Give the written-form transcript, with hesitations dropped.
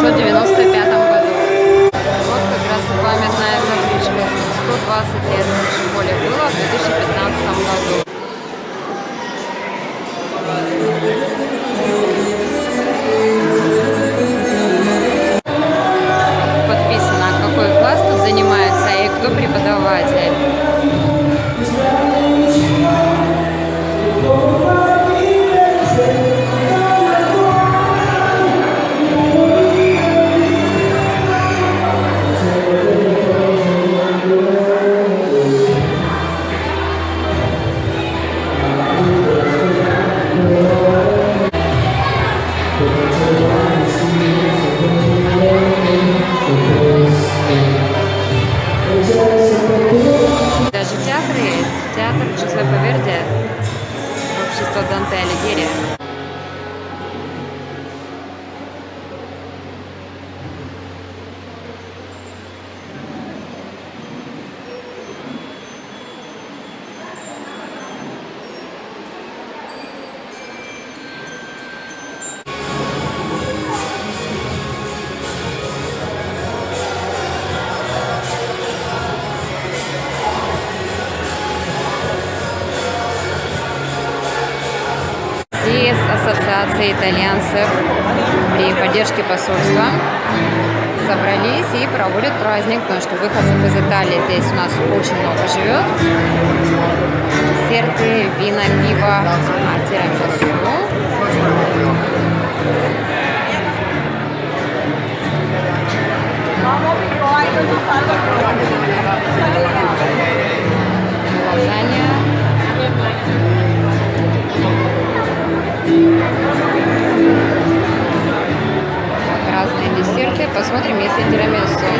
1995 году. Вот как раз и памятная табличка. 120 лет в школе было в 2015 году. Подписано, какой класс тут занимается и кто преподаватель. Даже театр есть. Театр Джузеппе Верди, общество Данте Алигьери. Здесь ассоциация итальянцев при поддержке посольства собрались и проводят праздник, потому что выходцев из Италии здесь у нас очень много живет. Десерты, вина, пиво, тирамису. Лазанья. Разные десерты. Посмотрим, если тирамису.